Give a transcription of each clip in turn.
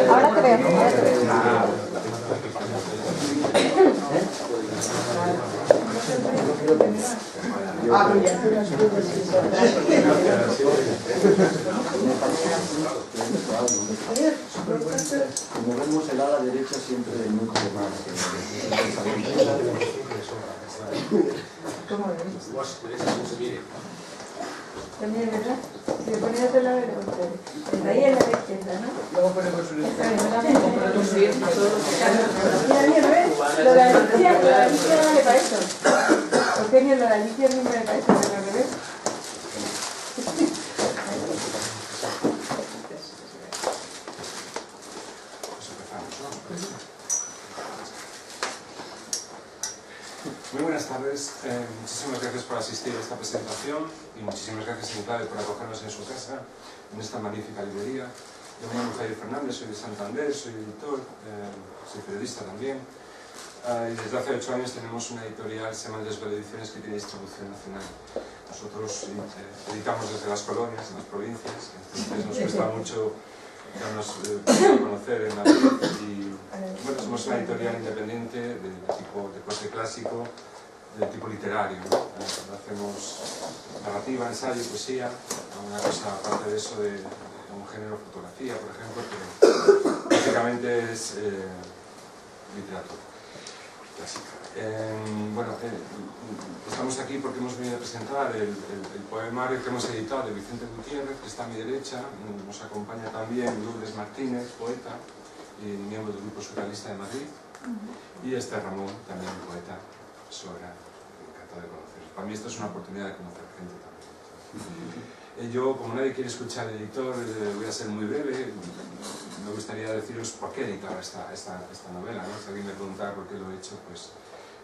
Ahora te veo. Como vemos el ala derecha siempre nunca más. También, ¿verdad? Si le ponías del lado de la contraria. Ahí en la izquierda, ¿no? Luego ponemos un Mira, ¿ves? Lo de Alicia vale para eso. Eugenio, lo de Alicia no vale para eso, pero al revés. Muy buenas tardes, muchísimas gracias por asistir a esta presentación y muchísimas gracias a Clave por acogernos en su casa, en esta magnífica librería. Yo me llamo Javier Fernández, soy de Santander, soy editor, soy periodista también, y desde hace 8 años tenemos una editorial, se llama Desvelo Ediciones, que tiene distribución nacional. Nosotros editamos desde las colonias, en las provincias, entonces nos cuesta mucho darnos a conocer en Madrid, y bueno, somos una editorial independiente de corte clásico, de tipo literario, ¿no? Hacemos narrativa, ensayo, poesía, una cosa aparte de eso de un género, fotografía, por ejemplo, pero básicamente es literatura clásica. Bueno, estamos aquí porque hemos venido a presentar el poemario que hemos editado de Vicente Gutiérrez, que está a mi derecha. Nos acompaña también Lourdes Martínez, poeta y miembro del Grupo Surrealista de Madrid, y Ramón, también poeta, profesora, encantado de conocer. Para mí esto es una oportunidad de conocer gente también. Yo, como nadie quiere escuchar al editor, voy a ser muy breve. Me gustaría deciros por qué he editado esta novela, ¿no? Si alguien me preguntara por qué lo he hecho, pues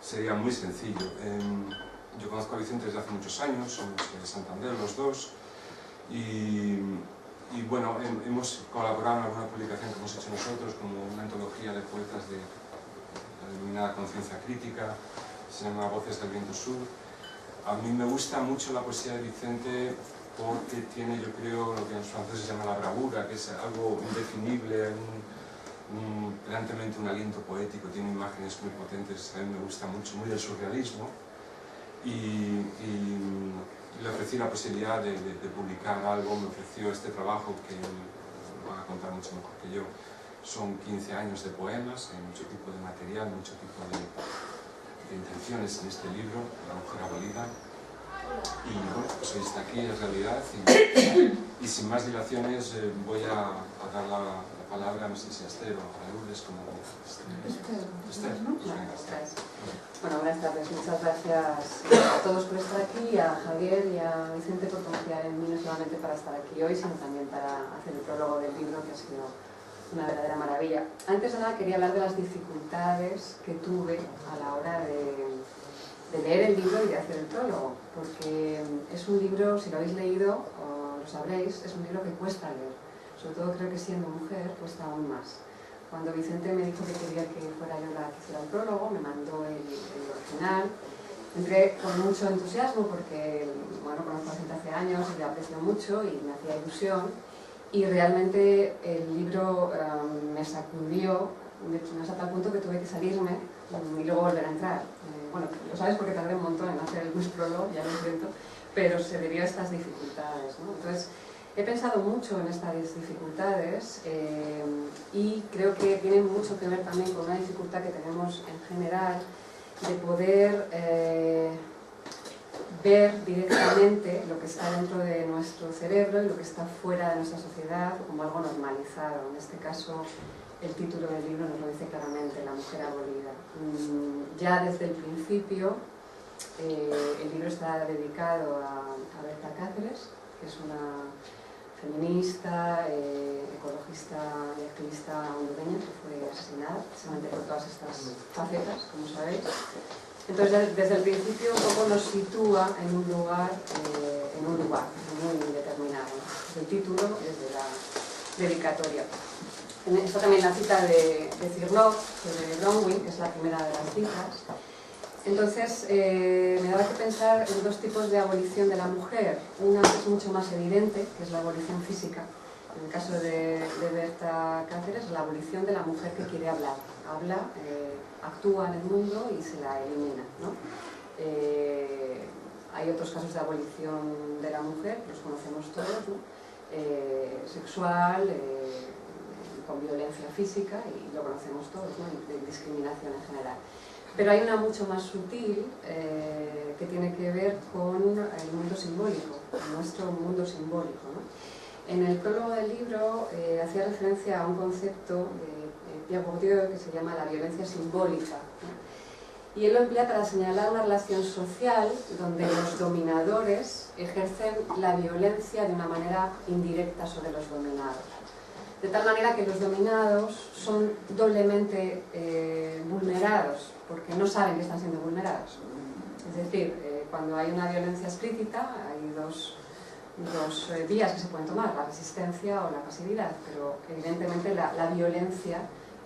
sería muy sencillo. Yo conozco a Vicente desde hace muchos años, somos de Santander los dos, y bueno, hemos colaborado en alguna publicación que hemos hecho nosotros, como una antología de poetas de la denominada conciencia crítica, se llama Voces del Viento Sur. A mí me gusta mucho la poesía de Vicente porque tiene, yo creo, lo que en los franceses se llama la bravura, que es algo indefinible, evidentemente un aliento poético, tiene imágenes muy potentes, a mí me gusta mucho, muy del surrealismo, y le ofrecí la posibilidad de publicar algo, me ofreció este trabajo que van a contar mucho mejor que yo. Son 15 años de poemas, hay mucho tipo de material, mucho tipo de intenciones en este libro, La mujer abolida. Y bueno, pues hoy está aquí, es realidad, y sin más dilaciones voy a dar la palabra, no sé si a Esther o a Lourdes, como Esther, ¿no? Bueno, buenas tardes, muchas gracias a todos por estar aquí, a Javier y a Vicente por confiar en mí, no solamente para estar aquí hoy, sino también para hacer el prólogo del libro, que ha sido una verdadera maravilla. Antes de nada quería hablar de las dificultades que tuve a la hora de leer el libro y de hacer el prólogo, porque es un libro, si lo habéis leído, o lo sabréis, es un libro que cuesta leer. Sobre todo creo que siendo mujer cuesta aún más. Cuando Vicente me dijo que quería que fuera yo la que hiciera el prólogo, me mandó el original. Entré con mucho entusiasmo porque, bueno, conozco a Vicente hace años y le aprecio mucho y me hacía ilusión. Y realmente el libro me sacudió, hasta tal punto que tuve que salirme y luego volver a entrar. Bueno, lo sabes porque tardé un montón en hacer el bus prólogo, ya lo siento, pero se debió a estas dificultades, ¿no? Entonces, he pensado mucho en estas dificultades y creo que tienen mucho que ver también con una dificultad que tenemos en general de poder ver directamente lo que está dentro de nuestro cerebro y lo que está fuera de nuestra sociedad como algo normalizado. En este caso, el título del libro nos lo dice claramente, La mujer abolida. Ya desde el principio el libro está dedicado a Berta Cáceres, que es una feminista, ecologista y activista hondureña que fue asesinada precisamente por todas estas facetas, como sabéis. Entonces, desde el principio un poco nos sitúa en un lugar muy determinado, desde el título, desde la dedicatoria. Está también la cita de Cirlot sobre Bronwyn, que es la primera de las citas. Entonces, me daba que pensar en dos tipos de abolición de la mujer. Una que es mucho más evidente, que es la abolición física. En el caso de Berta Cáceres, la abolición de la mujer que quiere hablar. Habla, actúa en el mundo y se la elimina, ¿no? Hay otros casos de abolición de la mujer, los conocemos todos, ¿no? Sexual, con violencia física, y lo conocemos todos, ¿no? De discriminación en general. Pero hay una mucho más sutil que tiene que ver con el mundo simbólico, nuestro mundo simbólico, ¿no? En el prólogo del libro hacía referencia a un concepto de Pierre Bourdieu que se llama la violencia simbólica, ¿no? Y él lo emplea para señalar una relación social donde los dominadores ejercen la violencia de una manera indirecta sobre los dominados. De tal manera que los dominados son doblemente vulnerados, porque no saben que están siendo vulnerados. Es decir, cuando hay una violencia explícita, hay dos vías que se pueden tomar, la resistencia o la pasividad, pero evidentemente la violencia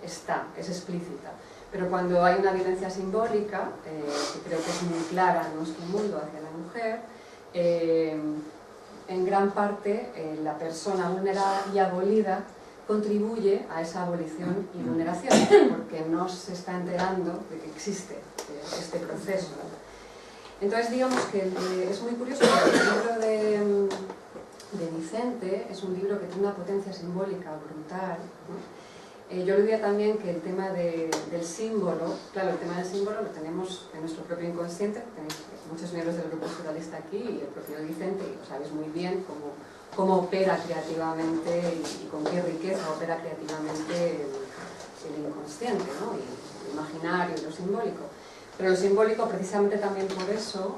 es explícita. Pero cuando hay una violencia simbólica, que creo que es muy clara en nuestro mundo hacia la mujer, en gran parte la persona vulnerada y abolida contribuye a esa abolición y vulneración, porque no se está enterando de que existe este proceso. Entonces, digamos que es muy curioso porque el libro de Vicente es un libro que tiene una potencia simbólica brutal, ¿no? Yo le diría también que el tema del símbolo, claro, el tema del símbolo lo tenemos en nuestro propio inconsciente, tenéis muchos miembros del grupo estructuralista aquí y el propio Vicente, y lo sabéis muy bien cómo opera creativamente y con qué riqueza opera creativamente el inconsciente, ¿no? Y el imaginario y lo simbólico. Pero lo simbólico, precisamente también por eso,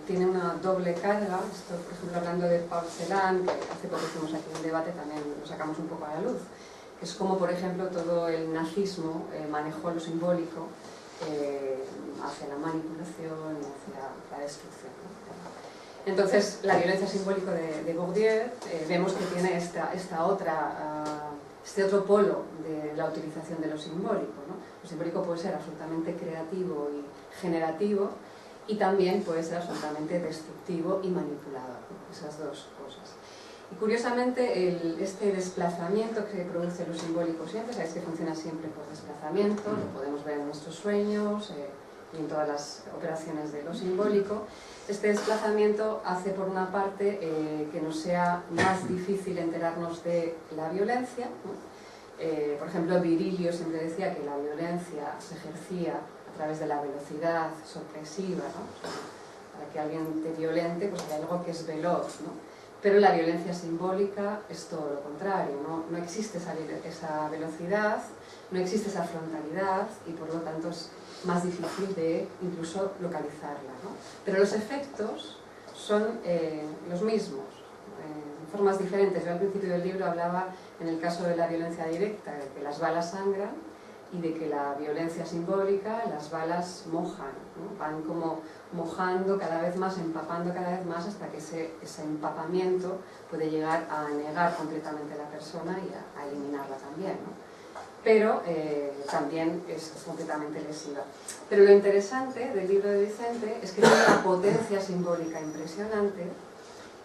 tiene una doble carga. Esto, por ejemplo, hablando de Paul Celan, que hace poco hicimos aquí un debate, también lo sacamos un poco a la luz. Es como, por ejemplo, todo el nazismo manejó lo simbólico hacia la manipulación y hacia la destrucción, ¿no? Entonces, la violencia simbólica de Bourdieu vemos que tiene este otro polo de la utilización de lo simbólico, ¿no? Lo simbólico puede ser absolutamente creativo y generativo, y también puede ser absolutamente destructivo y manipulador, ¿no? Esas dos cosas. Y curiosamente, este desplazamiento que produce lo simbólico siempre, sabéis que funciona siempre por desplazamiento, lo podemos ver en nuestros sueños y en todas las operaciones de lo simbólico. Este desplazamiento hace, por una parte, que nos sea más difícil enterarnos de la violencia, ¿no? Por ejemplo, Virilio siempre decía que la violencia se ejercía a través de la velocidad sorpresiva, ¿no? O sea, para que alguien te violente, pues hay algo que es veloz, ¿no? Pero la violencia simbólica es todo lo contrario, no existe esa velocidad, no existe esa frontalidad y por lo tanto es más difícil de incluso localizarla, ¿no? Pero los efectos son los mismos, en formas diferentes. Yo al principio del libro hablaba, en el caso de la violencia directa, de que las balas sangran, y de que la violencia simbólica, las balas mojan, ¿no? Van como mojando cada vez más, empapando cada vez más, hasta que ese empapamiento puede llegar a anegar completamente a la persona y a eliminarla también, ¿no? Pero también es completamente lesiva. Pero lo interesante del libro de Vicente es que tiene una potencia simbólica impresionante.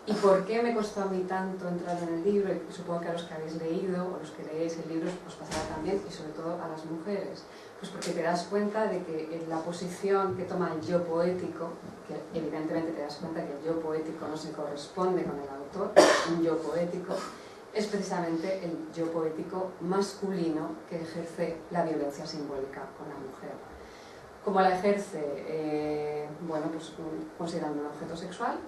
¿Y por qué me costó a mí tanto entrar en el libro? Y supongo que a los que habéis leído o los que leéis el libro os pasará también, y sobre todo a las mujeres. Pues porque te das cuenta de que en la posición que toma el yo poético, que evidentemente te das cuenta que el yo poético no se corresponde con el autor, un yo poético, es precisamente el yo poético masculino que ejerce la violencia simbólica con la mujer. ¿Cómo la ejerce? Bueno, pues considerando un objeto sexual,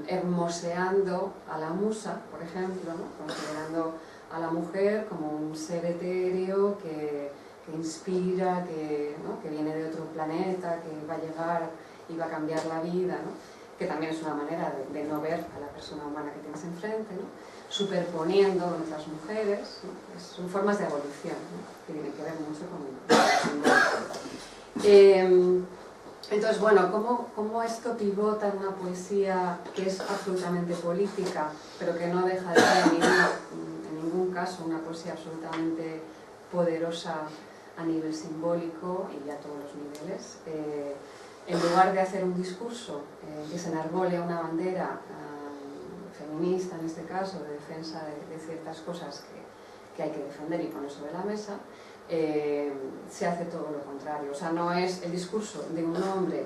hermoseando a la musa, por ejemplo, ¿no? Considerando a la mujer como un ser etéreo que inspira, ¿no? que viene de otro planeta, que va a llegar y va a cambiar la vida, ¿no? Que también es una manera de no ver a la persona humana que tienes enfrente, ¿no? Superponiendo con otras mujeres, ¿no? Son formas de evolución, ¿no? Que tienen que ver mucho con el simbólico. Entonces, bueno, ¿cómo esto pivota en una poesía que es absolutamente política, pero que no deja de ser en ningún caso una poesía absolutamente poderosa a nivel simbólico y a todos los niveles? En lugar de hacer un discurso que se enarbole a una bandera feminista, en este caso, de defensa de ciertas cosas que hay que defender y poner sobre la mesa, se hace todo lo contrario. O sea, no es el discurso de un hombre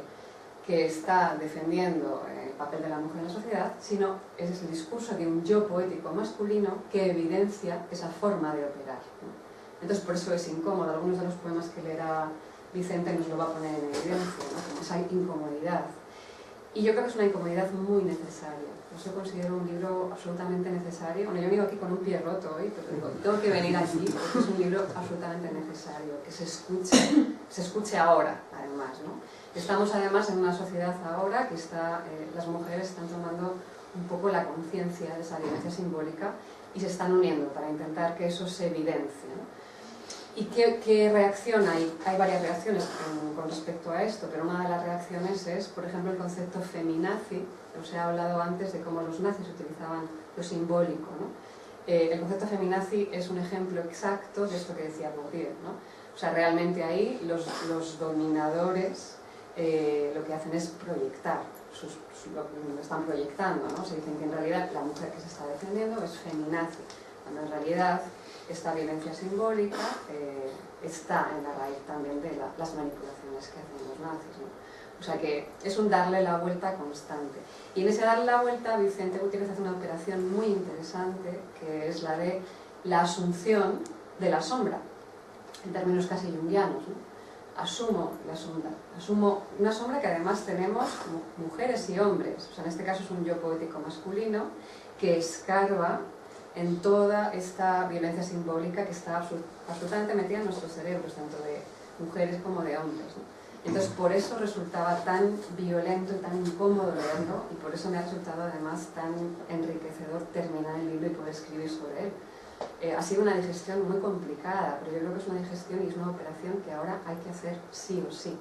que está defendiendo el papel de la mujer en la sociedad, sino es el discurso de un yo poético masculino que evidencia esa forma de operar, ¿no? Entonces, por eso es incómodo. Algunos de los poemas que leerá Vicente nos lo va a poner en evidencia, ¿no? Esa incomodidad. Y yo creo que es una incomodidad muy necesaria. Yo considero un libro absolutamente necesario. Bueno, yo vengo aquí con un pie roto hoy, pero digo, tengo que venir aquí porque es un libro absolutamente necesario, que se escuche ahora, además, ¿no? Estamos además en una sociedad ahora que las mujeres están tomando un poco la conciencia de esa violencia simbólica y se están uniendo para intentar que eso se evidencie, ¿no? ¿Y qué reacción hay? Hay varias reacciones con respecto a esto, pero una de las reacciones es, por ejemplo, el concepto feminazi. Os he hablado antes de cómo los nazis utilizaban lo simbólico, ¿no? El concepto feminazi es un ejemplo exacto de esto que decía Bourdieu, ¿no? O sea, realmente ahí los dominadores lo que hacen es proyectar, lo están proyectando, ¿no? Se dicen que en realidad la mujer que se está defendiendo es feminazi, cuando en realidad esta violencia simbólica está en la raíz también de las manipulaciones que hacen los nazis, ¿no? O sea que es un darle la vuelta constante. Y en ese darle la vuelta, Vicente Gutiérrez hace una operación muy interesante, que es la de la asunción de la sombra, en términos casi junguianos, ¿no? Asumo la sombra, asumo una sombra que además tenemos mujeres y hombres. O sea, en este caso es un yo poético masculino que escarba en toda esta violencia simbólica que está absolutamente metida en nuestros cerebros, tanto de mujeres como de hombres, ¿no? Entonces, por eso resultaba tan violento y tan incómodo leerlo, y por eso me ha resultado además tan enriquecedor terminar el libro y poder escribir sobre él. Ha sido una digestión muy complicada, pero yo creo que es una digestión y es una operación que ahora hay que hacer sí o sí.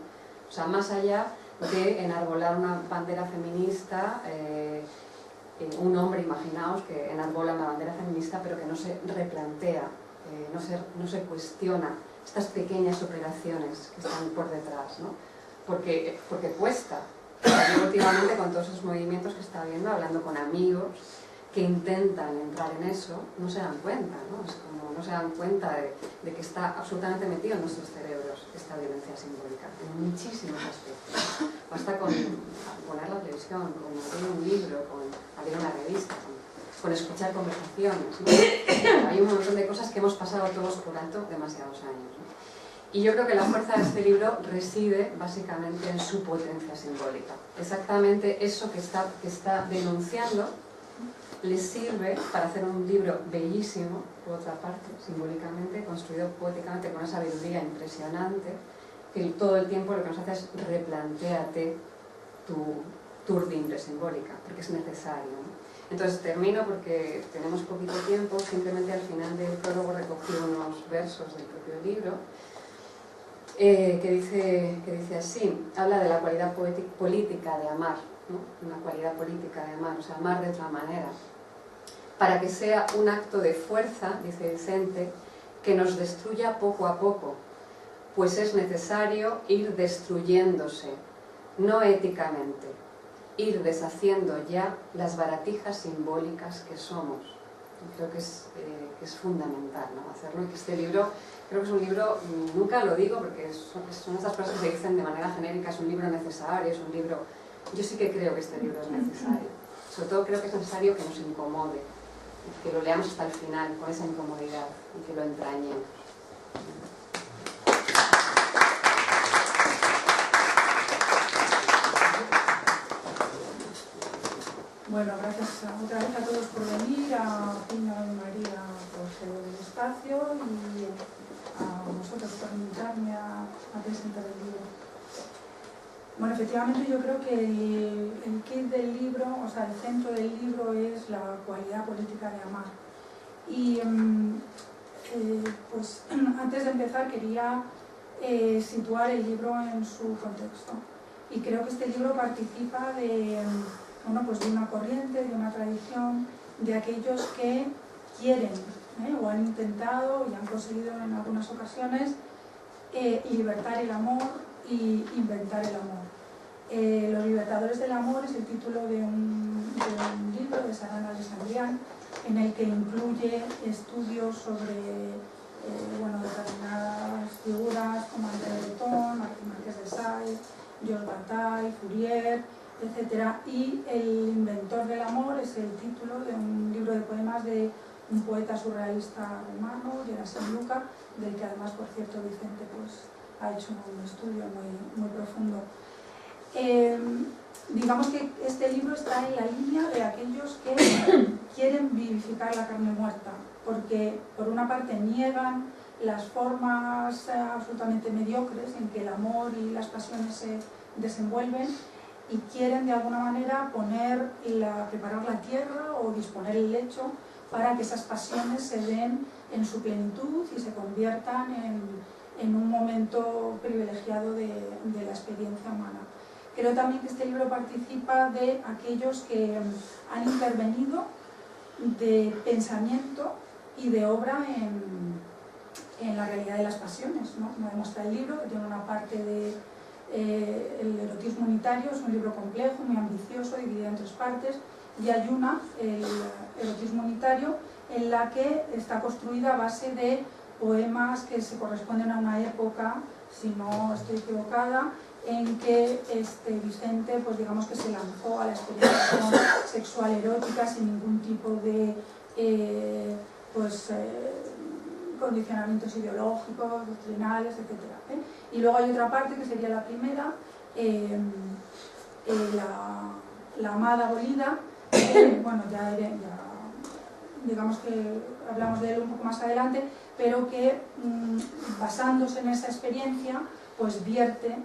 O sea, más allá de enarbolar una bandera feminista, un hombre, imaginaos, que enarbola una bandera feminista, pero que no se replantea, no se cuestiona estas pequeñas operaciones que están por detrás, ¿no? Porque cuesta. Yo últimamente, con todos esos movimientos que está viendo, hablando con amigos que intentan entrar en eso, no se dan cuenta, ¿no? Es como no se dan cuenta de que está absolutamente metido en nuestros cerebros esta violencia simbólica, en muchísimos aspectos. Basta con poner la televisión, con abrir un libro, con abrir una revista, con escuchar conversaciones, ¿no? Hay un montón de cosas que hemos pasado todos por alto demasiados años, ¿no? Y yo creo que la fuerza de este libro reside básicamente en su potencia simbólica. Exactamente eso que está denunciando le sirve para hacer un libro bellísimo, por otra parte, simbólicamente, construido poéticamente con una sabiduría impresionante, que todo el tiempo lo que nos hace es replantéate tu urdimbre simbólica, porque es necesario, ¿no? Entonces termino porque tenemos poquito tiempo. Simplemente al final del prólogo recogí unos versos del propio libro que dice así. Habla de la cualidad política de amar, ¿no? Una cualidad política de amar, o sea, amar de otra manera, para que sea un acto de fuerza, dice Vicente, que nos destruya poco a poco, pues es necesario ir destruyéndose, no éticamente, ir deshaciendo ya las baratijas simbólicas que somos. Creo que es fundamental, ¿no? Hacerlo, y que este libro, creo que es un libro, nunca lo digo porque son estas cosas que se dicen de manera genérica, es un libro necesario, es un libro... Yo sí que creo que este libro es necesario. Sobre todo creo que es necesario que nos incomode, que lo leamos hasta el final con esa incomodidad y que lo entrañemos. Bueno, gracias otra vez a todos por venir, a Pina y María por ser espacio y a vosotros por invitarme a presentar el libro. Bueno, efectivamente yo creo que el kit del libro, o sea, el centro del libro es la cualidad política de amar. Y pues antes de empezar quería situar el libro en su contexto. Y creo que este libro participa de, bueno, pues de una corriente, de una tradición, de aquellos que quieren o han intentado y han conseguido en algunas ocasiones libertar el amor y inventar el amor. Los libertadores del amor es el título de un libro de Sarán Alexandrián, en el que incluye estudios sobre bueno, determinadas figuras como André Breton, Marqués de Sade, Georges Bataille, Fourier, etc. Y El inventor del amor es el título de un libro de poemas de un poeta surrealista rumano, Gerasim Luca, del que además, por cierto, Vicente pues, ha hecho un estudio muy profundo. Digamos que este libro está en la línea de aquellos que quieren vivificar la carne muerta, porque por una parte niegan las formas absolutamente mediocres en que el amor y las pasiones se desenvuelven y quieren de alguna manera preparar la tierra o disponer el lecho para que esas pasiones se den en su plenitud y se conviertan en un momento privilegiado de la experiencia humana. Creo también que este libro participa de aquellos que han intervenido de pensamiento y de obra en la realidad de las pasiones, ¿no? Como demuestra el libro, que tiene una parte de el erotismo unitario, es un libro complejo, muy ambicioso, dividido en 3 partes, y hay una, el erotismo unitario, en la que está construida a base de poemas que se corresponden a una época, si no estoy equivocada, en que Vicente, pues digamos que se lanzó a la experimentación sexual erótica sin ningún tipo de condicionamientos ideológicos, doctrinales, etc. Y luego hay otra parte que sería la primera, la amada abolida, bueno, ya digamos que hablamos de él un poco más adelante, pero que basándose en esa experiencia, pues vierte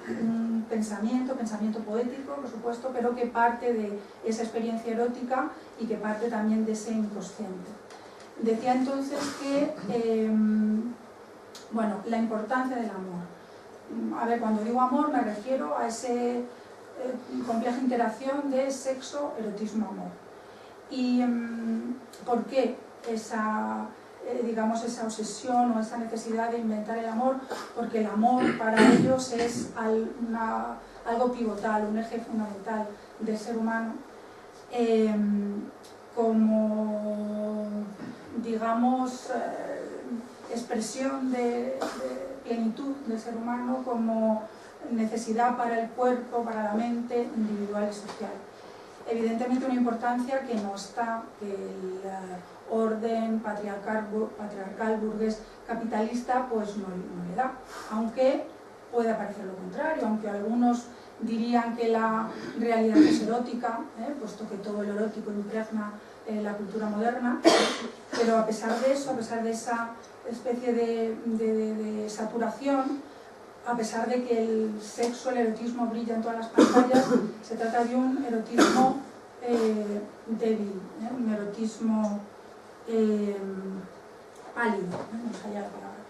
un pensamiento poético, por supuesto, pero que parte de esa experiencia erótica y que parte también de ese inconsciente. Decía entonces que, bueno, la importancia del amor. A ver, cuando digo amor me refiero a esa compleja interacción de sexo, erotismo, amor. ¿Y por qué esa obsesión o esa necesidad de inventar el amor? Porque el amor para ellos es algo pivotal, un eje fundamental del ser humano, como, digamos, expresión de plenitud del ser humano, como necesidad para el cuerpo, para la mente, individual y social. Evidentemente una importancia que no está, que el orden patriarcal burgués capitalista pues no le da, aunque puede parecer lo contrario, aunque algunos dirían que la realidad es erótica, puesto que todo el erótico impregna la cultura moderna, pero a pesar de eso, a pesar de esa especie de saturación, a pesar de que el sexo, el erotismo brilla en todas las pantallas, se trata de un erotismo débil, un erotismo pálido, no sé ya la palabra.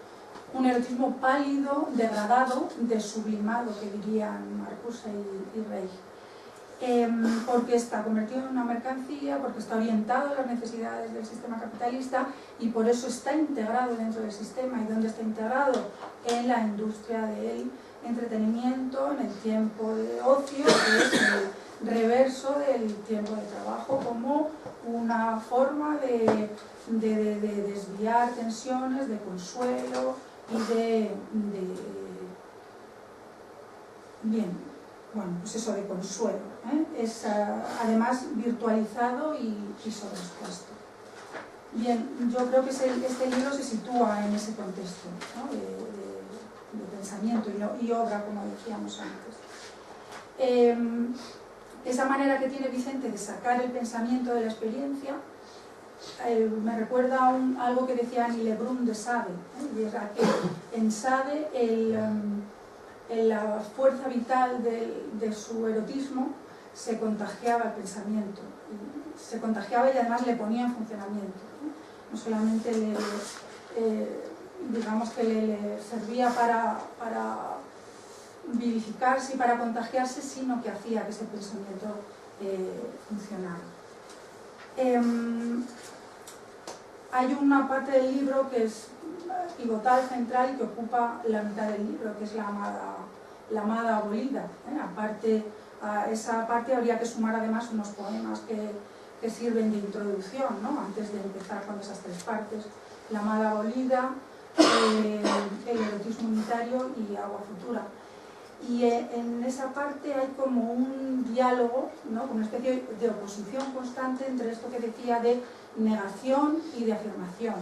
Un erotismo pálido, degradado, desublimado, que dirían Marcuse y Reich. Porque está convertido en una mercancía, porque está orientado a las necesidades del sistema capitalista y por eso está integrado dentro del sistema. ¿Y dónde está integrado? En la industria del entretenimiento, en el tiempo de ocio, que es el reverso del tiempo de trabajo, como una forma de desviar tensiones, de consuelo y pues eso, de consuelo, es además virtualizado y sobreexpuesto. Bien, yo creo que este libro se sitúa en ese contexto, ¿no? de pensamiento y obra, como decíamos antes. Esa manera que tiene Vicente de sacar el pensamiento de la experiencia me recuerda algo que decía Annie Lebrun de Sade, y era que en Sade la fuerza vital de su erotismo se contagiaba el pensamiento, se contagiaba y además le ponía en funcionamiento. No solamente digamos que le servía para vivificarse y para contagiarse, sino que hacía que ese pensamiento funcionara. Hay una parte del libro que es pivotal, central, y que ocupa la mitad del libro, que es la amada abolida. Aparte, a esa parte habría que sumar además unos poemas que sirven de introducción, ¿no? Antes de empezar con esas tres partes: la amada abolida, el erotismo unitario y agua futura. Y en esa parte hay como un diálogo, ¿no? Una especie de oposición constante entre esto que decía de negación y de afirmación.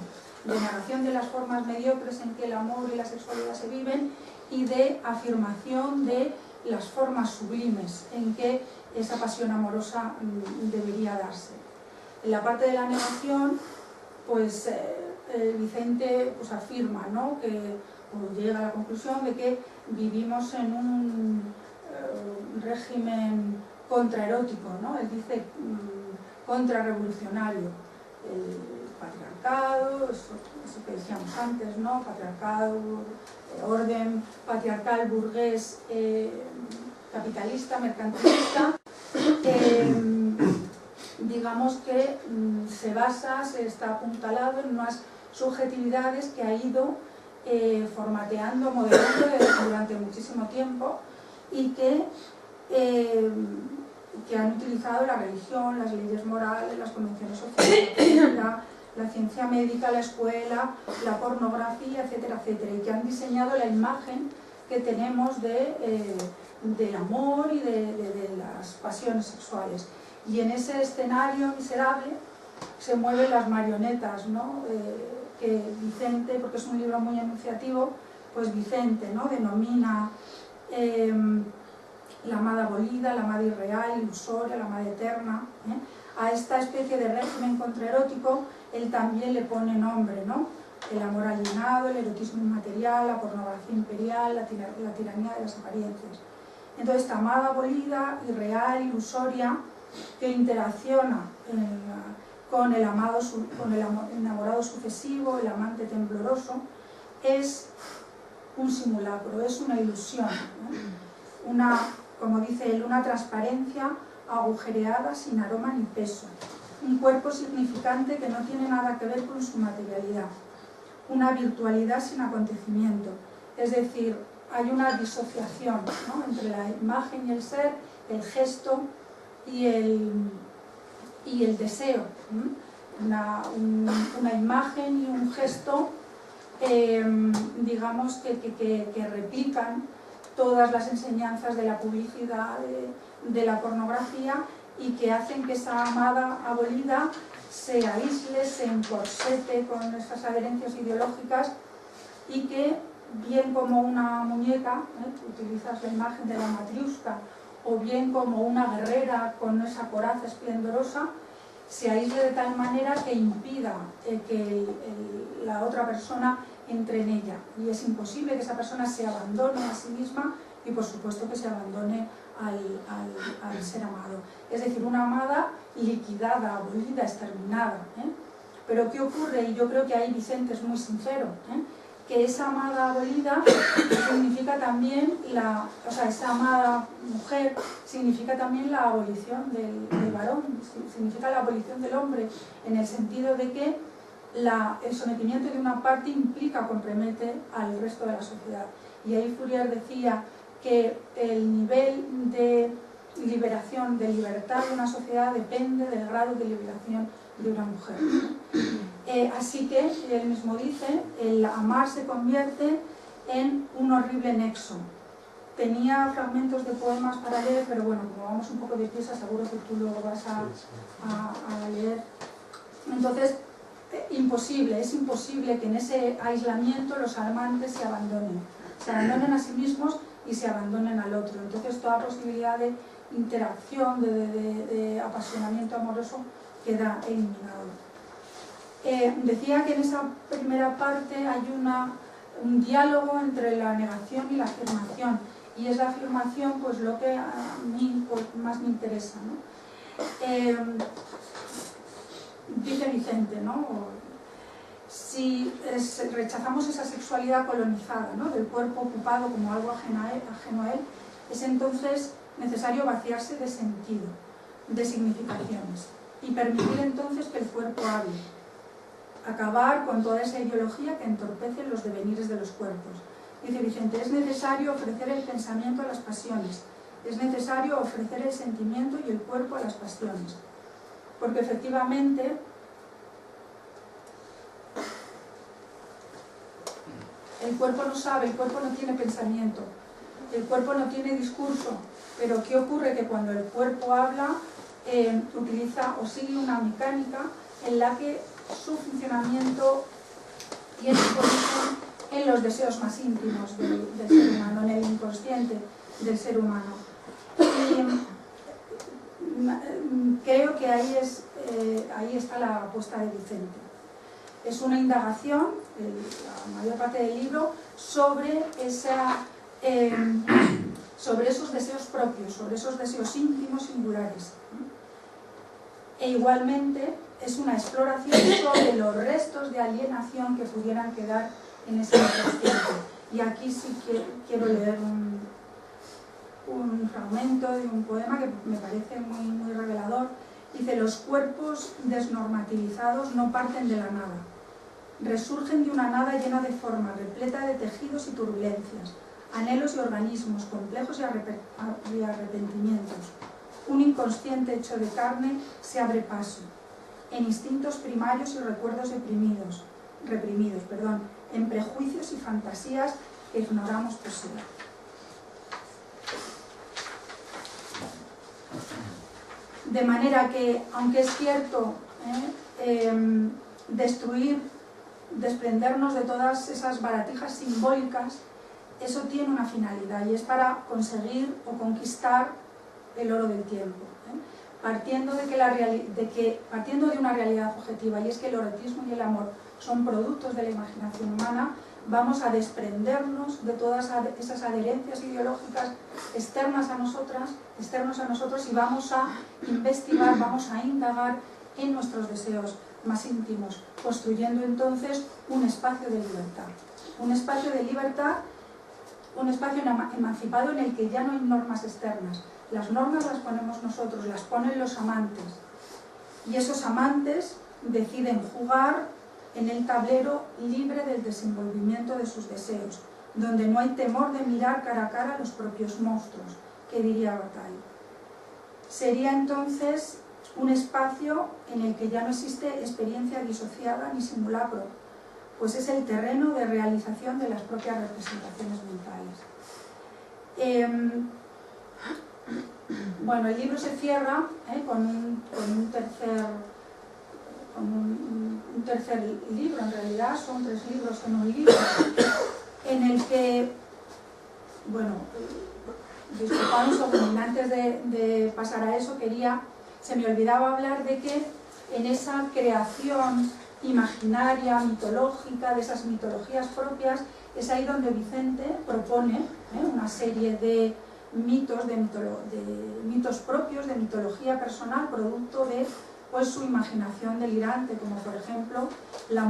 De negación de las formas mediocres en que el amor y la sexualidad se viven, y de afirmación de las formas sublimes en que esa pasión amorosa debería darse. En la parte de la negación, pues Vicente pues, afirma, ¿no? Llega a la conclusión de que vivimos en un régimen contraerótico, ¿no? Él dice contrarrevolucionario. El patriarcado, eso que decíamos antes, ¿no? Patriarcado, orden patriarcal, burgués, capitalista, mercantilista, digamos que se está apuntalado en unas subjetividades que ha ido formateando, modelando durante muchísimo tiempo, y que han utilizado la religión, las leyes morales, las convenciones sociales, la ciencia médica, la escuela, la pornografía, etcétera, etcétera, y que han diseñado la imagen que tenemos del amor y de las pasiones sexuales. Y en ese escenario miserable se mueven las marionetas, ¿no? Que Vicente, porque es un libro muy enunciativo, pues Vicente, ¿no? Denomina la amada abolida, la amada irreal, ilusoria, la amada eterna. A esta especie de régimen contraerótico él también le pone nombre, ¿no? El amor alienado, el erotismo inmaterial, la pornografía imperial, la tiranía de las apariencias. Entonces, esta amada abolida, irreal, ilusoria, que interacciona con el enamorado sucesivo, el amante tembloroso, es un simulacro, es una ilusión, ¿no? Como dice él, una transparencia agujereada sin aroma ni peso, un cuerpo significante que no tiene nada que ver con su materialidad, una virtualidad sin acontecimiento, es decir, hay una disociación, ¿no? Entre la imagen y el ser, el gesto y el deseo, una imagen y un gesto, digamos que replican todas las enseñanzas de la publicidad, de la pornografía, y que hacen que esa amada abolida se aísle, se encorsete con esas adherencias ideológicas, y que, bien como una muñeca, utilizas la imagen de la matriusca, o bien como una guerrera con esa coraza esplendorosa, se aísle de tal manera que impida que la otra persona entre en ella. Y es imposible que esa persona se abandone a sí misma, y por supuesto que se abandone al ser amado. Es decir, una amada liquidada, abolida, exterminada. Pero ¿qué ocurre? Y yo creo que ahí Vicente es muy sincero, que esa amada abolida significa también esa amada mujer significa también la abolición del varón, significa la abolición del hombre, en el sentido de que el sometimiento de una parte implica, compromete al resto de la sociedad. Y ahí Fourier decía que el nivel de liberación, de libertad de una sociedad depende del grado de liberación de una mujer. Así que, él mismo dice, el amar se convierte en un horrible nexo. Tenía fragmentos de poemas para leer, pero bueno, como vamos un poco de prisa, seguro que tú luego vas a leer. Entonces, es imposible que en ese aislamiento los amantes se abandonen a sí mismos y se abandonen al otro. Entonces toda posibilidad de interacción, de apasionamiento amoroso queda eliminado. Decía que en esa primera parte hay un diálogo entre la negación y la afirmación, y es la afirmación pues lo que a mí pues, más me interesa, ¿no? Dice Vicente, ¿no? Si rechazamos esa sexualidad colonizada, ¿no? Del cuerpo ocupado como algo ajeno a él, es entonces necesario vaciarse de sentido, de significaciones, y permitir entonces que el cuerpo hable, acabar con toda esa ideología que entorpece los devenires de los cuerpos. Dice Vicente, es necesario ofrecer el pensamiento a las pasiones, es necesario ofrecer el sentimiento y el cuerpo a las pasiones, porque efectivamente el cuerpo no sabe, el cuerpo no tiene pensamiento, el cuerpo no tiene discurso, pero ¿qué ocurre? Que cuando el cuerpo habla, utiliza o sigue una mecánica en la que su funcionamiento tiene su origen en los deseos más íntimos del ser humano, en el inconsciente del ser humano. Y creo que ahí está la apuesta de Vicente. Es una indagación, la mayor parte del libro, sobre esos deseos propios, sobre esos deseos íntimos singulares. E igualmente es una exploración sobre los restos de alienación que pudieran quedar en ese inconsciente. Y aquí sí que quiero leer un fragmento de un poema que me parece muy, muy revelador. Dice, los cuerpos desnormativizados no parten de la nada. Resurgen de una nada llena de forma, repleta de tejidos y turbulencias, anhelos y organismos, complejos y arrepentimientos. Un inconsciente hecho de carne se abre paso, en instintos primarios y recuerdos reprimidos, en prejuicios y fantasías que ignoramos poseer. De manera que, aunque es cierto, desprendernos de todas esas baratijas simbólicas, eso tiene una finalidad y es para conseguir o conquistar el oro del tiempo, partiendo de una realidad objetiva, y es que el erotismo y el amor son productos de la imaginación humana. Vamos a desprendernos de todas esas adherencias ideológicas externas a nosotros y vamos a investigar, vamos a indagar en nuestros deseos más íntimos, construyendo entonces un espacio de libertad. Un espacio de libertad, un espacio emancipado en el que ya no hay normas externas. Las normas las ponemos nosotros, las ponen los amantes. Y esos amantes deciden jugar en el tablero libre del desenvolvimiento de sus deseos, donde no hay temor de mirar cara a cara los propios monstruos, que diría Bataille. Sería entonces un espacio en el que ya no existe experiencia disociada ni simulacro, pues es el terreno de realización de las propias representaciones mentales. Bueno, el libro se cierra con un tercer libro, en realidad son 3 libros en un libro, en el que, bueno, disculpad un segundo, antes de pasar a eso se me olvidaba hablar de que en esa creación imaginaria, mitológica, de esas mitologías propias, es ahí donde Vicente propone una serie de mitos, de mitos propios, de mitología personal, producto de su imaginación delirante, como por ejemplo la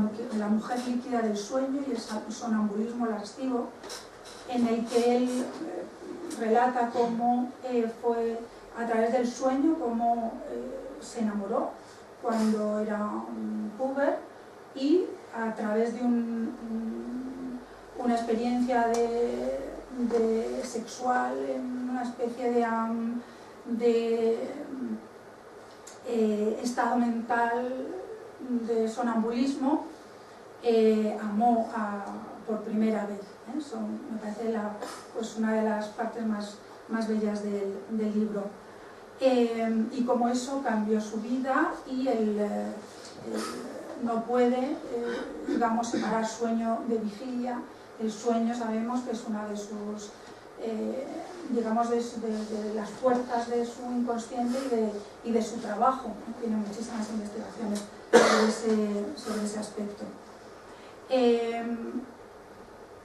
mujer líquida del sueño y el sonambulismo lascivo, en el que él relata cómo fue a través del sueño, cómo se enamoró cuando era un puber, y a través de una experiencia de sexual, en una especie de estado mental de sonambulismo, amó por primera vez. Eso me parece una de las partes más bellas del libro. Y como eso cambió su vida, y él no puede, digamos, separar sueño de vigilia. El sueño sabemos que es una de sus digamos, de las fuerzas de su inconsciente y de su trabajo. Tiene muchísimas investigaciones sobre ese aspecto.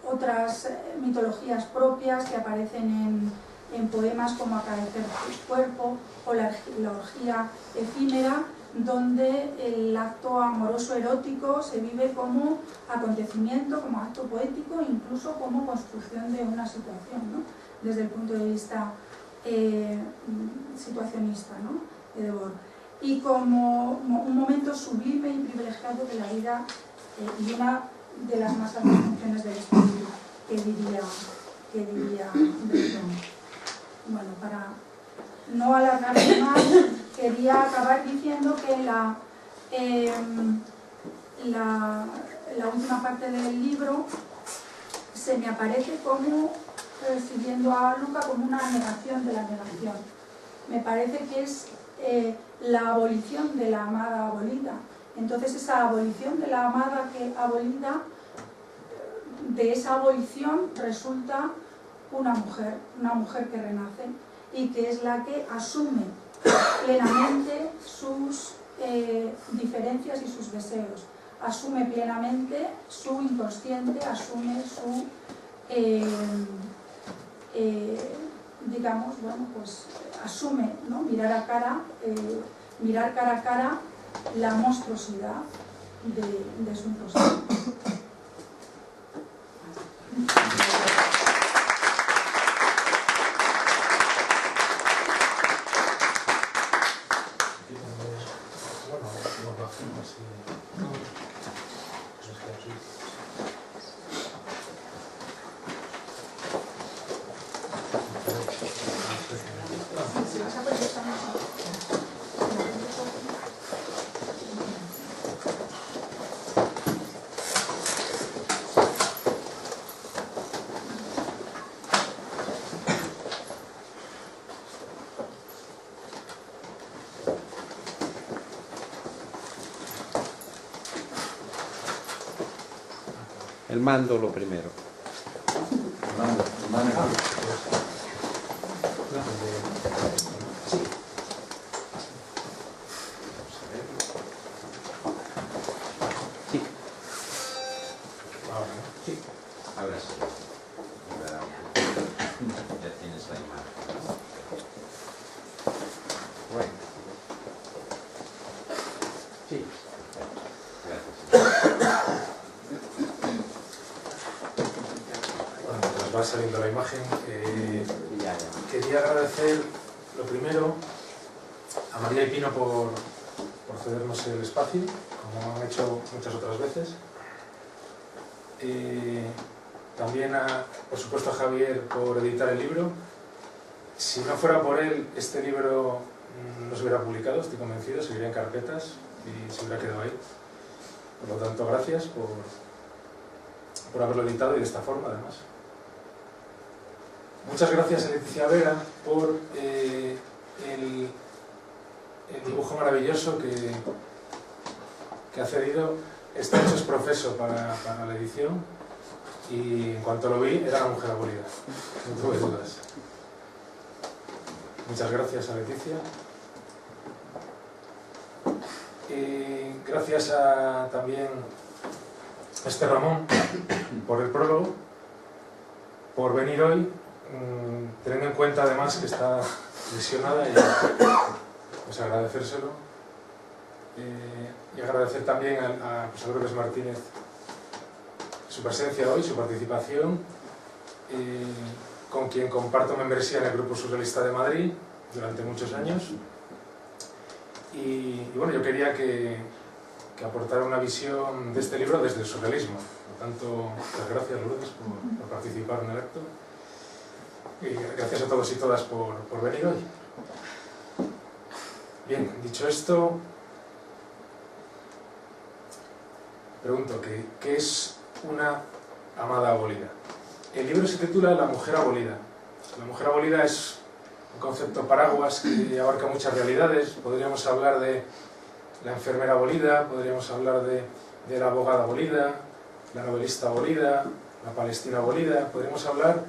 Otras mitologías propias que aparecen en poemas como Acaecer tu cuerpo o la orgía efímera, donde el acto amoroso erótico se vive como acontecimiento, como acto poético, incluso como construcción de una situación, ¿no? Desde el punto de vista situacionista, ¿no? De Debord. Y como un momento sublime y privilegiado de la vida y una de las más altas funciones del espíritu, que diría Breton. Bueno, para no alargarme más, quería acabar diciendo que la última parte del libro se me aparece como, siguiendo a Luca, como una negación de la negación. Me parece que es la abolición de la amada abolida. Entonces esa abolición de la amada abolida, de esa abolición resulta una mujer que renace y que es la que asume plenamente sus diferencias y sus deseos, asume plenamente su inconsciente, asume su, digamos, bueno, pues asume, ¿no? mirar cara a cara la monstruosidad de su inconsciente. El mando lo primero. El mando. Sí. Ahora, ¿no? Sí. Ahora sí. Ya tienes la imagen. Bueno. Sí. Gracias. Bueno, mientras va saliendo la imagen, quería agradecer lo primero a María y Pino por cedernos el espacio, como han hecho muchas otras veces. También, por supuesto, a Javier por editar el libro. Si no fuera por él, este libro no se hubiera publicado, estoy convencido, seguiría en carpetas y se hubiera quedado ahí. Por lo tanto, gracias por haberlo editado y de esta forma, además. Muchas gracias a Leticia Vera por el dibujo maravilloso que ha cedido. Este hecho es profeso para la edición y en cuanto lo vi era la mujer abolida, no tuve dudas. Muchas gracias a Leticia. Gracias también a Ramón por el prólogo, por venir hoy, teniendo en cuenta además que está lesionada, y pues agradecérselo. Y agradecer también a José López Martínez su presencia hoy, su participación, con quien comparto membresía en el Grupo Surrealista de Madrid durante muchos años. Y bueno, yo quería que aportara una visión de este libro desde el surrealismo. Por lo tanto, muchas gracias, Lourdes, por participar en el acto. Y gracias a todos y todas por venir hoy. Bien, dicho esto, pregunto, ¿qué es una amada abolida? El libro se titula La mujer abolida. La mujer abolida es un concepto paraguas que abarca muchas realidades. Podríamos hablar de la enfermera abolida, podríamos hablar de la abogada abolida, la novelista abolida, la palestina abolida. Podríamos hablar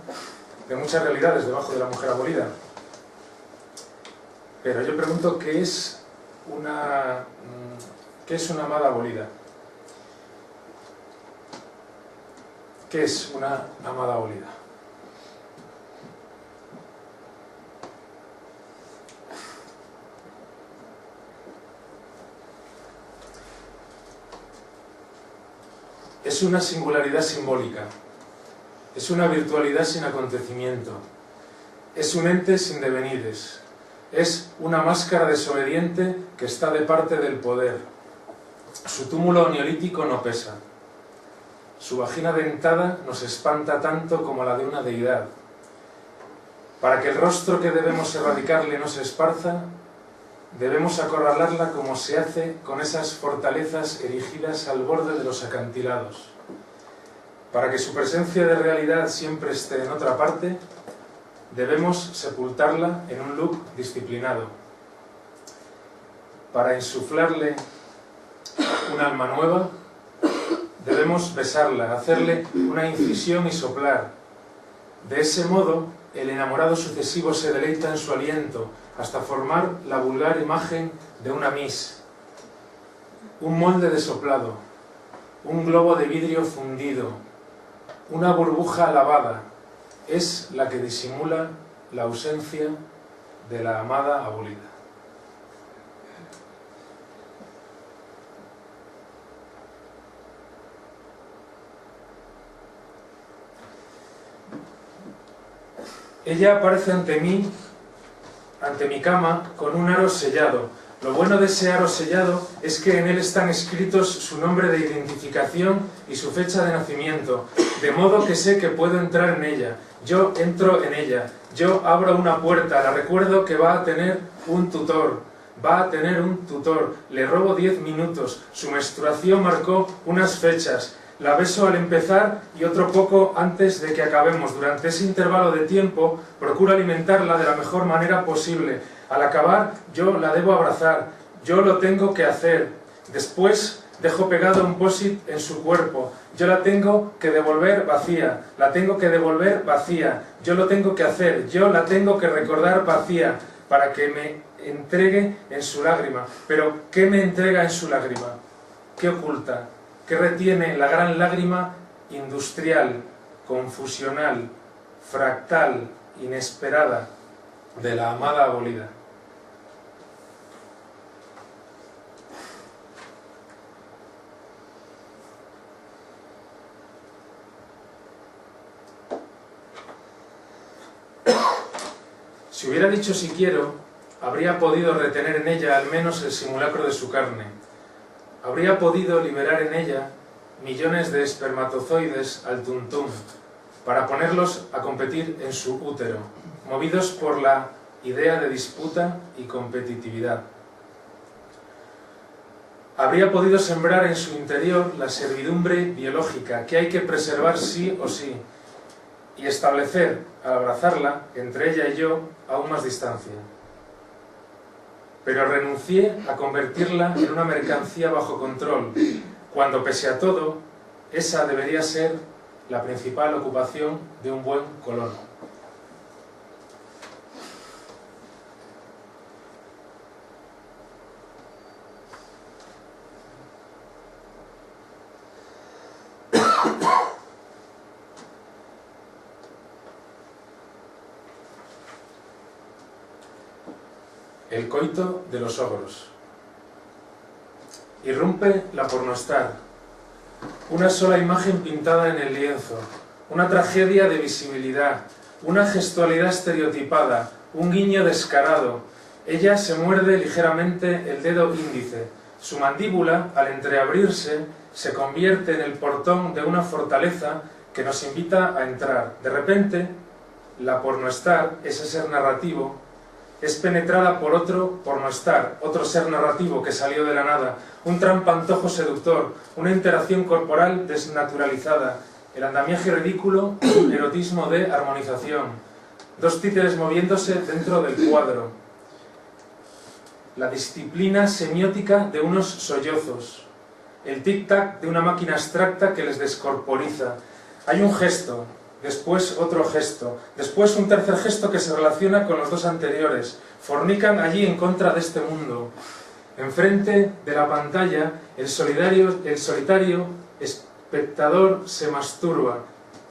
de muchas realidades debajo de la mujer abolida. Pero yo pregunto, ¿qué es una amada abolida? ¿Qué es una amada abolida? Es una singularidad simbólica, es una virtualidad sin acontecimiento, es un ente sin devenires, es una máscara desobediente que está de parte del poder. Su túmulo neolítico no pesa, su vagina dentada nos espanta tanto como la de una deidad. Para que el rostro que debemos erradicarle no se esparza, debemos acorralarla como se hace con esas fortalezas erigidas al borde de los acantilados. Para que su presencia de realidad siempre esté en otra parte, debemos sepultarla en un look disciplinado. Para insuflarle un alma nueva, debemos besarla, hacerle una incisión y soplar. De ese modo, el enamorado sucesivo se deleita en su aliento, hasta formar la vulgar imagen de una Miss. Un molde de soplado, un globo de vidrio fundido, una burbuja lavada, es la que disimula la ausencia de la amada abolida. Ella aparece ante mí, ante mi cama, con un aro sellado. Lo bueno de ese aro sellado es que en él están escritos su nombre de identificación y su fecha de nacimiento, de modo que sé que puedo entrar en ella. Yo entro en ella, yo abro una puerta, la recuerdo que va a tener un tutor, le robo 10 minutos, su menstruación marcó unas fechas, la beso al empezar y otro poco antes de que acabemos. Durante ese intervalo de tiempo procuro alimentarla de la mejor manera posible. Al acabar yo la debo abrazar, yo lo tengo que hacer. Después dejo pegado un post-it en su cuerpo. Yo la tengo que devolver vacía, la tengo que devolver vacía. Yo lo tengo que hacer, yo la tengo que recordar vacía para que me entregue en su lágrima. Pero ¿qué me entrega en su lágrima? ¿Qué oculta? ¿Qué retiene la gran lágrima industrial, confusional, fractal, inesperada de la amada abolida? Si hubiera dicho si quiero, habría podido retener en ella al menos el simulacro de su carne. Habría podido liberar en ella millones de espermatozoides al tuntún, para ponerlos a competir en su útero, movidos por la idea de disputa y competitividad. Habría podido sembrar en su interior la servidumbre biológica que hay que preservar sí o sí, y establecer, al abrazarla, entre ella y yo, aún más distancia. Pero renuncié a convertirla en una mercancía bajo control, cuando, pese a todo, esa debería ser la principal ocupación de un buen colono. El coito de los ogros. Irrumpe la pornostar, una sola imagen pintada en el lienzo, una tragedia de visibilidad, una gestualidad estereotipada, un guiño descarado. Ella se muerde ligeramente el dedo índice. Su mandíbula, al entreabrirse, se convierte en el portón de una fortaleza que nos invita a entrar. De repente, la pornostar, ese ser narrativo, es penetrada por otro pornostar, otro ser narrativo que salió de la nada, un trampantojo seductor, una interacción corporal desnaturalizada, el andamiaje ridículo, un erotismo de armonización, dos títeres moviéndose dentro del cuadro, la disciplina semiótica de unos sollozos, el tic-tac de una máquina abstracta que les descorporiza. Hay un gesto después otro gesto, después un tercer gesto que se relaciona con los dos anteriores. Fornican allí en contra de este mundo. Enfrente de la pantalla, el solitario espectador se masturba,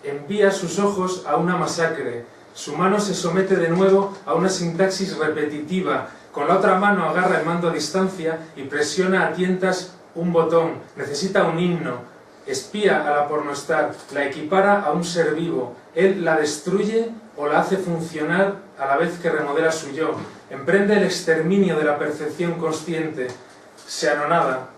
envía sus ojos a una masacre, su mano se somete de nuevo a una sintaxis repetitiva, con la otra mano agarra el mando a distancia y presiona a tientas un botón, necesita un himno, espía a la pornostar, la equipara a un ser vivo, él la destruye o la hace funcionar a la vez que remodela su yo, emprende el exterminio de la percepción consciente, se anonada,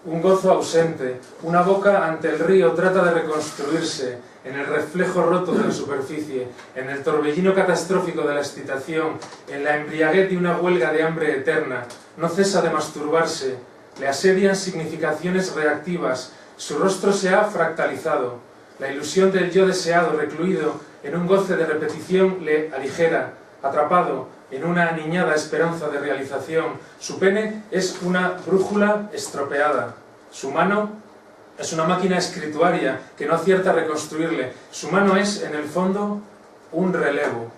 un gozo ausente, una boca ante el río trata de reconstruirse, en el reflejo roto de la superficie, en el torbellino catastrófico de la excitación, en la embriaguez de una huelga de hambre eterna, no cesa de masturbarse, le asedian significaciones reactivas, su rostro se ha fractalizado, la ilusión del yo deseado, recluido en un goce de repetición, le aligera, atrapado en una aniñada esperanza de realización. Su pene es una brújula estropeada, su mano es una máquina escrituaria que no acierta a reconstruirle, su mano es, en el fondo, un relevo.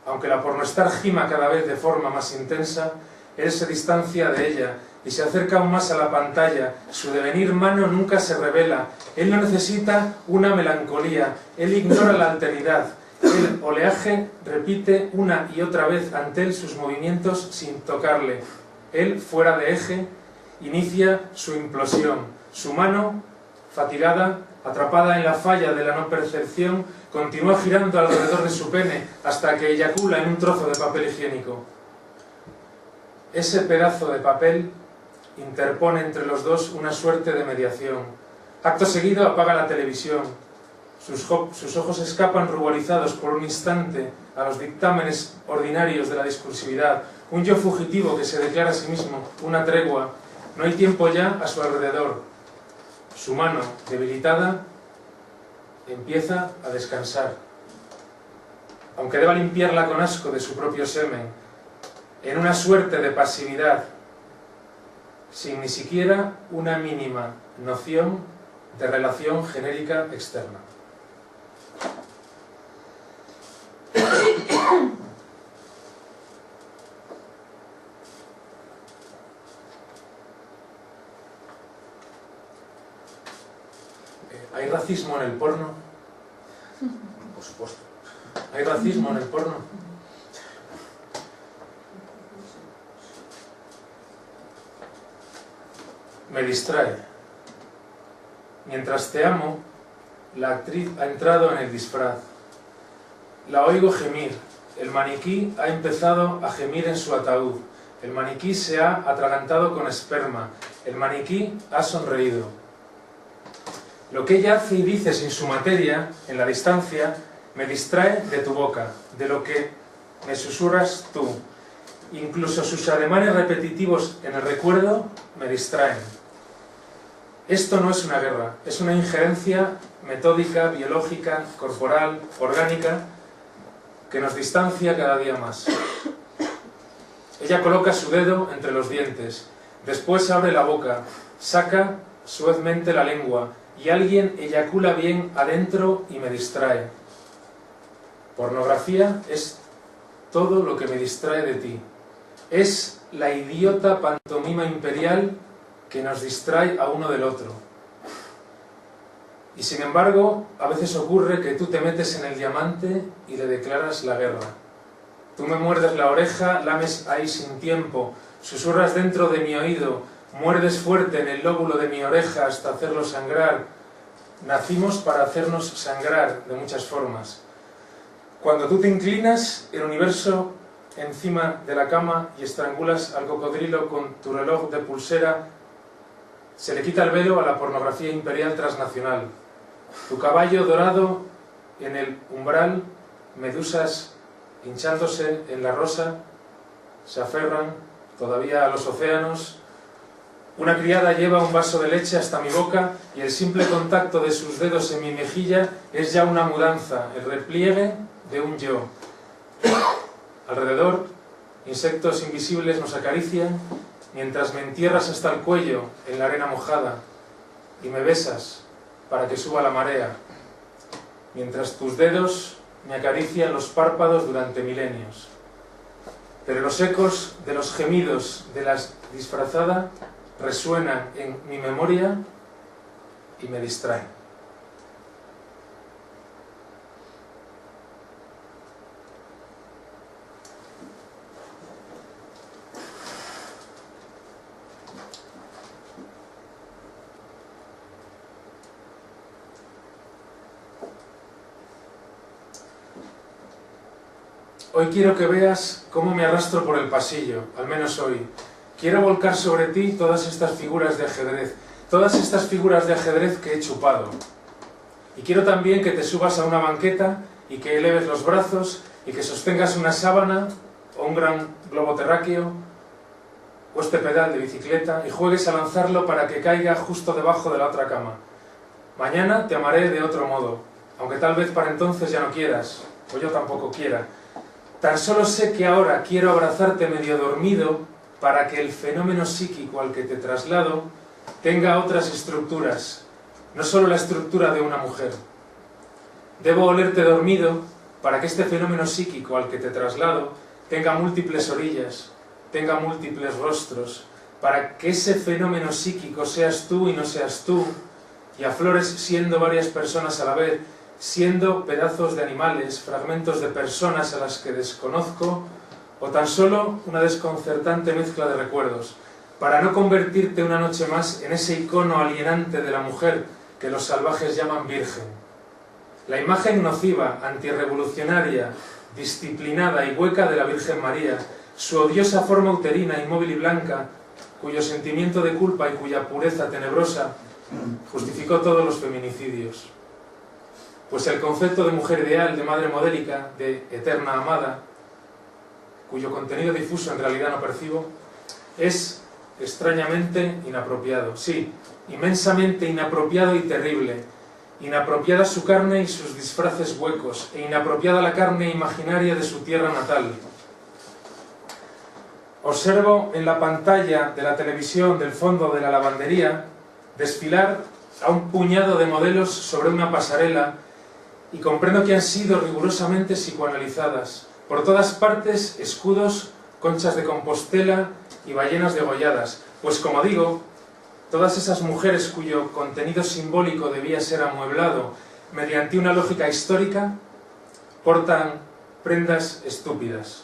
Aunque la pornostar gima cada vez de forma más intensa, él se distancia de ella y se acerca aún más a la pantalla. Su devenir mano nunca se revela. Él no necesita una melancolía. Él ignora la alteridad. El oleaje repite una y otra vez ante él sus movimientos sin tocarle. Él, fuera de eje, inicia su implosión. Su mano, fatigada, atrapada en la falla de la no percepción, continúa girando alrededor de su pene hasta que eyacula en un trozo de papel higiénico. Ese pedazo de papel interpone entre los dos una suerte de mediación. Acto seguido apaga la televisión. Sus ojos escapan ruborizados por un instante a los dictámenes ordinarios de la discursividad. Un yo fugitivo que se declara a sí mismo una tregua. No hay tiempo ya a su alrededor. Su mano, debilitada, empieza a descansar. Aunque deba limpiarla con asco de su propio semen, en una suerte de pasividad, sin ni siquiera una mínima noción de relación genérica externa. ¿Hay racismo en el porno? Por supuesto. ¿Hay racismo en el porno? Me distrae. Mientras te amo, la actriz ha entrado en el disfraz. La oigo gemir. El maniquí ha empezado a gemir en su ataúd. El maniquí se ha atragantado con esperma. El maniquí ha sonreído. Lo que ella hace y dice sin su materia, en la distancia, me distrae de tu boca, de lo que me susurras tú. Incluso sus ademanes repetitivos en el recuerdo me distraen. Esto no es una guerra, es una injerencia metódica, biológica, corporal, orgánica, que nos distancia cada día más. Ella coloca su dedo entre los dientes, después abre la boca, saca suavemente la lengua, y alguien eyacula bien adentro y me distrae. Pornografía es todo lo que me distrae de ti. Es la idiota pantomima imperial que nos distrae a uno del otro. Y sin embargo, a veces ocurre que tú te metes en el diamante y le declaras la guerra. Tú me muerdes la oreja, lames ahí sin tiempo, susurras dentro de mi oído, muerdes fuerte en el lóbulo de mi oreja hasta hacerlo sangrar. Nacimos para hacernos sangrar de muchas formas. Cuando tú te inclinas, el universo encima de la cama y estrangulas al cocodrilo con tu reloj de pulsera, se le quita el velo a la pornografía imperial transnacional. Tu caballo dorado en el umbral, medusas hinchándose en la rosa, se aferran todavía a los océanos. Una criada lleva un vaso de leche hasta mi boca y el simple contacto de sus dedos en mi mejilla es ya una mudanza, el repliegue de un yo. Alrededor, insectos invisibles nos acarician mientras me entierras hasta el cuello en la arena mojada y me besas para que suba la marea. mientras tus dedos me acarician los párpados durante milenios. Pero los ecos de los gemidos de la disfrazada resuenan en mi memoria y me distraen. Hoy quiero que veas cómo me arrastro por el pasillo, al menos hoy. Quiero volcar sobre ti todas estas figuras de ajedrez, todas estas figuras de ajedrez que he chupado. Y quiero también que te subas a una banqueta y que eleves los brazos y que sostengas una sábana o un gran globo terráqueo o este pedal de bicicleta y juegues a lanzarlo para que caiga justo debajo de la otra cama. Mañana te amaré de otro modo, aunque tal vez para entonces ya no quieras, o yo tampoco quiera. Tan solo sé que ahora quiero abrazarte medio dormido para que el fenómeno psíquico al que te traslado tenga otras estructuras, no solo la estructura de una mujer. Debo olerte dormido para que este fenómeno psíquico al que te traslado tenga múltiples orillas, tenga múltiples rostros, para que ese fenómeno psíquico seas tú y no seas tú, y aflores siendo varias personas a la vez, siendo pedazos de animales, fragmentos de personas a las que desconozco, o tan solo una desconcertante mezcla de recuerdos, para no convertirte una noche más en ese icono alienante de la mujer que los salvajes llaman virgen. La imagen nociva, antirrevolucionaria, disciplinada y hueca de la Virgen María, su odiosa forma uterina, inmóvil y blanca, cuyo sentimiento de culpa y cuya pureza tenebrosa justificó todos los feminicidios. Pues el concepto de mujer ideal, de madre modélica, de eterna amada, cuyo contenido difuso en realidad no percibo, es extrañamente inapropiado. Sí, inmensamente inapropiado y terrible. Inapropiada su carne y sus disfraces huecos, e inapropiada la carne imaginaria de su tierra natal. Observo en la pantalla de la televisión del fondo de la lavandería desfilar a un puñado de modelos sobre una pasarela y comprendo que han sido rigurosamente psicoanalizadas. Por todas partes, escudos, conchas de Compostela y ballenas degolladas. Pues como digo, todas esas mujeres cuyo contenido simbólico debía ser amueblado mediante una lógica histórica, portan prendas estúpidas.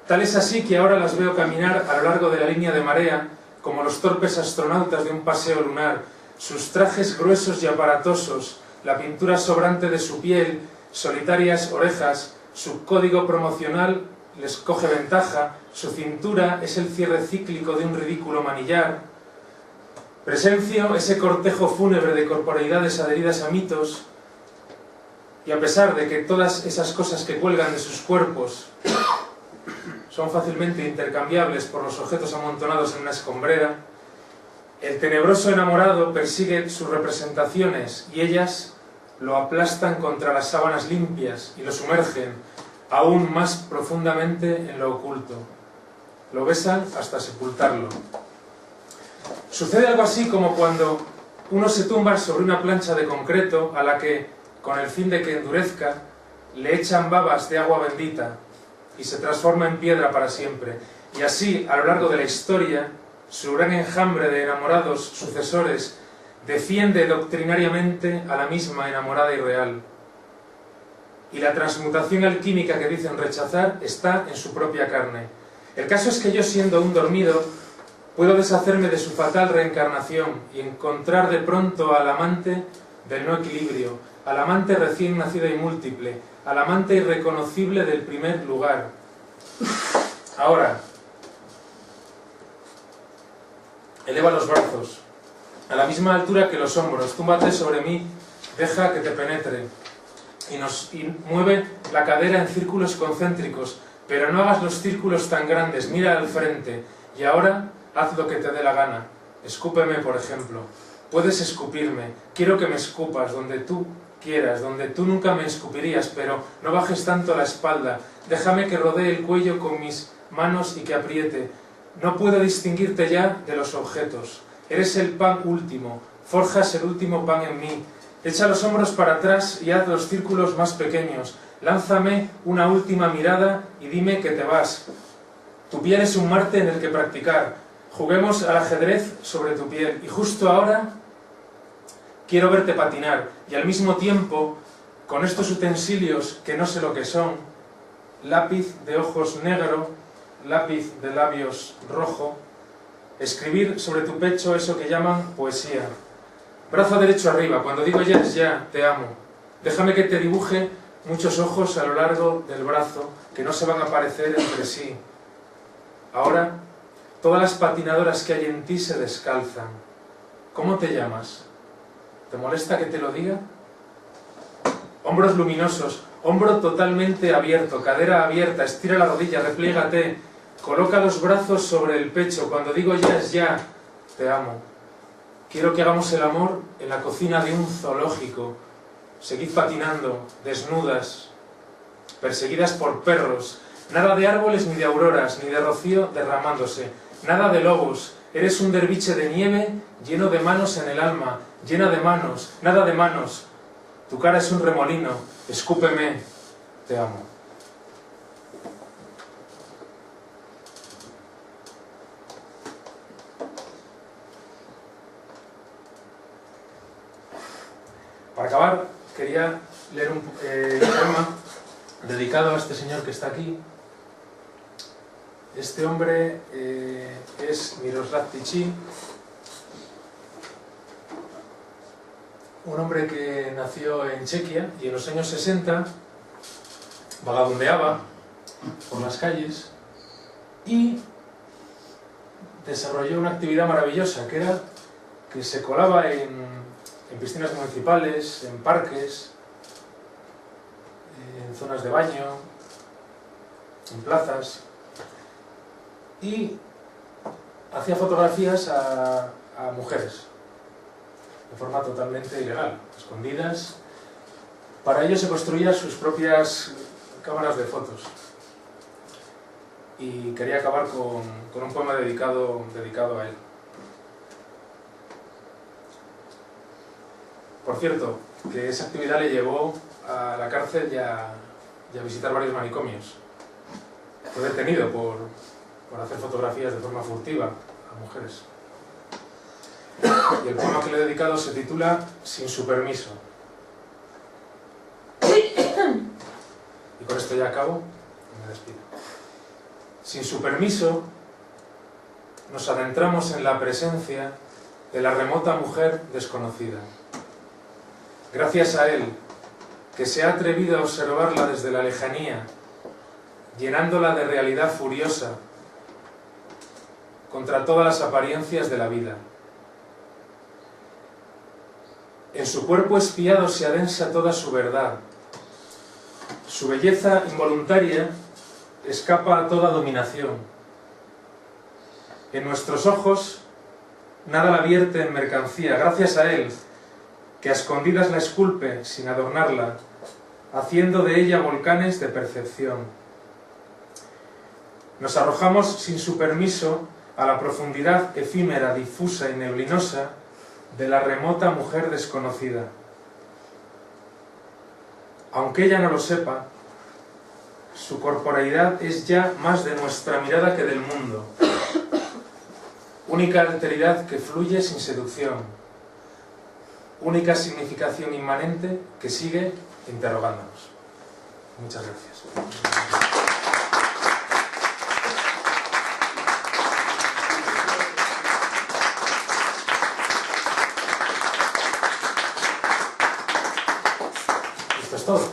Tal es así que ahora las veo caminar a lo largo de la línea de marea como los torpes astronautas de un paseo lunar, sus trajes gruesos y aparatosos, la pintura sobrante de su piel, solitarias orejas, su código promocional les coge ventaja, su cintura es el cierre cíclico de un ridículo manillar. Presencio ese cortejo fúnebre de corporeidades adheridas a mitos, y a pesar de que todas esas cosas que cuelgan de sus cuerpos son fácilmente intercambiables por los objetos amontonados en una escombrera, el tenebroso enamorado persigue sus representaciones y ellas lo aplastan contra las sábanas limpias y lo sumergen aún más profundamente en lo oculto. Lo besan hasta sepultarlo. Sucede algo así como cuando uno se tumba sobre una plancha de concreto a la que, con el fin de que endurezca, le echan babas de agua bendita y se transforma en piedra para siempre. Y así, a lo largo de la historia, su gran enjambre de enamorados sucesores defiende doctrinariamente a la misma enamorada irreal. Y la transmutación alquímica que dicen rechazar está en su propia carne. El caso es que yo, siendo un dormido, puedo deshacerme de su fatal reencarnación y encontrar de pronto al amante del no equilibrio, al amante recién nacido y múltiple, al amante irreconocible del primer lugar. Ahora, eleva los brazos, a la misma altura que los hombros, túmbate sobre mí, deja que te penetre, y mueve la cadera en círculos concéntricos, pero no hagas los círculos tan grandes, mira al frente, y ahora haz lo que te dé la gana. Escúpeme, por ejemplo. Puedes escupirme, quiero que me escupas donde tú quieras, donde tú nunca me escupirías, pero no bajes tanto la espalda, déjame que rodee el cuello con mis manos y que apriete. No puedo distinguirte ya de los objetos. Eres el pan último, forjas el último pan en mí. Echa los hombros para atrás y haz los círculos más pequeños. Lánzame una última mirada y dime que te vas. Tu piel es un Marte en el que practicar. Juguemos al ajedrez sobre tu piel. Y justo ahora quiero verte patinar. Y al mismo tiempo, con estos utensilios que no sé lo que son, lápiz de ojos negro, lápiz de labios rojo, escribir sobre tu pecho eso que llaman poesía. Brazo derecho arriba, cuando digo ya es ya, te amo. Déjame que te dibuje muchos ojos a lo largo del brazo que no se van a parecer entre sí. Ahora, todas las patinadoras que hay en ti se descalzan. ¿Cómo te llamas? ¿Te molesta que te lo diga? Hombros luminosos, hombro totalmente abierto, cadera abierta, estira la rodilla, repliégate, coloca los brazos sobre el pecho, cuando digo ya es ya, te amo. Quiero que hagamos el amor en la cocina de un zoológico. Seguid patinando, desnudas, perseguidas por perros. Nada de árboles ni de auroras, ni de rocío derramándose. Nada de lobos. Eres un derviche de nieve lleno de manos en el alma. Llena de manos, nada de manos. Tu cara es un remolino. Escúpeme. Te amo. Para acabar, quería leer un poema dedicado a este señor que está aquí. Este hombre es Miroslav Tichy, un hombre que nació en Chequia y en los años 60 vagabundeaba por las calles y desarrolló una actividad maravillosa, que era que se colaba en piscinas municipales, en parques, en zonas de baño, en plazas, y hacía fotografías a mujeres de forma totalmente ilegal, escondidas. Para ello se construía sus propias cámaras de fotos y quería acabar con un poema dedicado a él. Por cierto, que esa actividad le llevó a la cárcel y a visitar varios manicomios. Fue detenido por hacer fotografías de forma furtiva a mujeres. Y el poema que le he dedicado se titula Sin su permiso. Y con esto ya acabo y me despido. Sin su permiso, nos adentramos en la presencia de la remota mujer desconocida. Gracias a él, que se ha atrevido a observarla desde la lejanía, llenándola de realidad furiosa contra todas las apariencias de la vida. En su cuerpo espiado se adensa toda su verdad. Su belleza involuntaria escapa a toda dominación. En nuestros ojos nada la vierte en mercancía. Gracias a él, que a escondidas la esculpe sin adornarla, haciendo de ella volcanes de percepción. Nos arrojamos sin su permiso a la profundidad efímera, difusa y neblinosa de la remota mujer desconocida. Aunque ella no lo sepa, su corporeidad es ya más de nuestra mirada que del mundo. Única alteridad que fluye sin seducción. Única significación inmanente que sigue interrogándonos. Muchas gracias. Esto es todo.